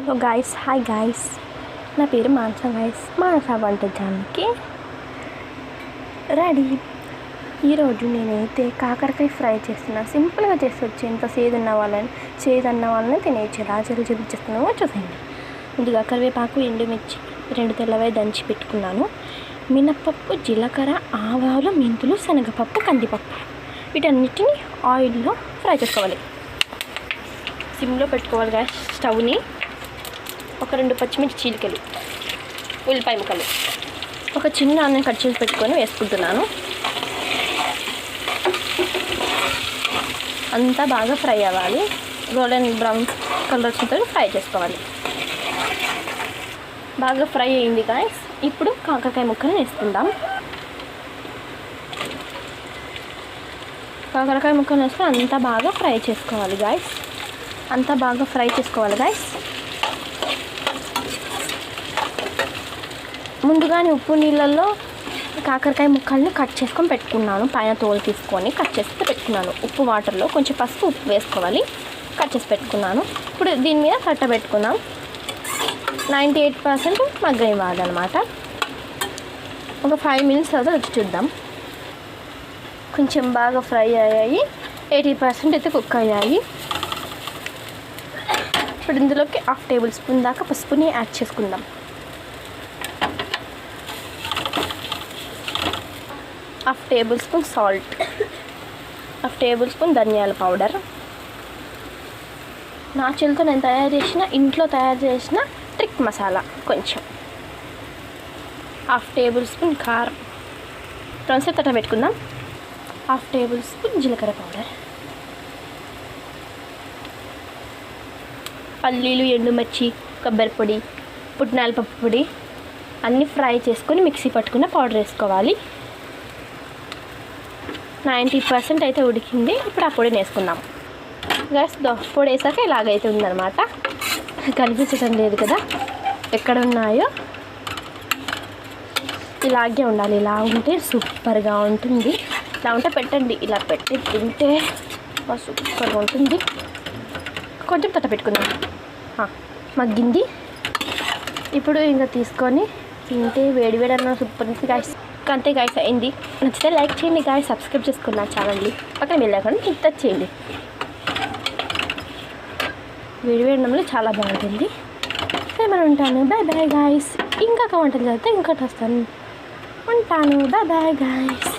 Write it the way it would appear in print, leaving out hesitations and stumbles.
Hello guys, hi guys, నా పేరు మానస guys. మానస వంట ఛానల్కి రెడీ. ఈరోజు నేనైతే కాకరకాయ ఫ్రై చేస్తున్నా. సింపుల్గా చేసి వచ్చి ఎంత చేదన్న వాళ్ళని తినేయచ్చు. ఎలా చూపించేస్తున్నామో చూసేయండి. ముందుగా కరివేపాకు, ఎండుమిర్చి, 2 తెల్లవాయి దంచి పెట్టుకున్నాను. మినప్పప్పు, జీలకర్ర, ఆవాలు, మెంతులు, శనగపప్పు, కందిపప్పు వీటన్నిటిని ఆయిల్లో ఫ్రై చేసుకోవాలి. సిమ్లో పెట్టుకోవాలి గాయస్ స్టవ్ని. ఒక 2 పచ్చిమిర్చి చీలికలు, ఉల్లిపాయ ముక్కలు, ఒక చిన్న ఆనియన్ కట్ చేసి పెట్టుకొని వేసుకుంటున్నాను. అంతా బాగా ఫ్రై అవ్వాలి. గోల్డెన్ బ్రౌన్ కలర్ వచ్చిన ఫ్రై చేసుకోవాలి. బాగా ఫ్రై అయింది గాయస్. ఇప్పుడు కాకరకాయ ముక్కలు వేసుకుందాం. కాకరకాయ ముక్కలు వేసుకొని అంతా బాగా ఫ్రై చేసుకోవాలి గాయస్. ముందుగానే ఉప్పు నీళ్ళల్లో కాకరకాయ ముక్కల్ని కట్ చేసుకొని పెట్టుకున్నాను. పైన తోలు తీసుకొని కట్ చేసి పెట్టుకున్నాను. ఉప్పు వాటర్లో కొంచెం పసుపు, ఉప్పు వేసుకోవాలి. కట్ చేసి పెట్టుకున్నాను. ఇప్పుడు దీని మీద కట్ట పెట్టుకుందాం. 98% మగ్గనివ్వాలన్నమాట. ఒక 5 మినిట్స్ తర్వాత రుచి చూద్దాం. కొంచెం బాగా ఫ్రై అయ్యాయి. 80% అయితే కుక్ అయ్యాయి. ఇప్పుడు ఇందులోకి 1/2 టేబుల్ స్పూన్ దాకా పసుపుని యాడ్ చేసుకుందాం. 1/2 table spoon salt, 1/2 table spoon ధనియాల పౌడర్, నా చేతితో నేను ఇంట్లో తయారు చేసిన ట్రిక్ మసాలా కొంచెం, 1/2 టేబుల్ స్పూన్ కారం, కొంచెం తట పెట్టుకుందాం. 1/2 టేబుల్ స్పూన్ జీలకర్ర పౌడర్, పల్లీలు, ఎండుమిర్చి, కొబ్బరి పొడి, పుట్నాల పప్పు పొడి అన్నీ ఫ్రై చేసుకొని మిక్సీ పట్టుకున్న పౌడర్ వేసుకోవాలి. 90% అయితే ఉడికింది. ఇప్పుడు ఆ పొడిని వేసుకుందాం. గ్యాస్ పొడి వేసాక ఇలాగైతే ఉందన్నమాట. కనిపించడం లేదు కదా ఎక్కడ ఉన్నాయో. ఇలాగే ఉండాలి. ఇలా ఉంటే సూపర్గా ఉంటుంది. ఇలా ఉంటే పెట్టండి. ఇలా పెట్టి తింటే సూపర్గా ఉంటుంది. కొంచెం తట్ట పెట్టుకుందాం. మగ్గింది. ఇప్పుడు ఇంకా తీసుకొని తింటే వేడి అన్న సూపర్ ఉంటుంది గాయస్. అంతే గాయస్, అయింది. నచ్చితే లైక్ చేయండి గాయస్. సబ్స్క్రైబ్ చేసుకున్న ఛానల్ని పక్కన వెళ్ళకుండా టచ్ చేయండి. వేడి అన్నంలో చాలా బాగుంటుంది. ఏమైనా ఉంటాను. Bye bye guys. ఇంకా వంటలు చదివితే ఇంకోటి వస్తాను. ఉంటాను. Bye bye guys.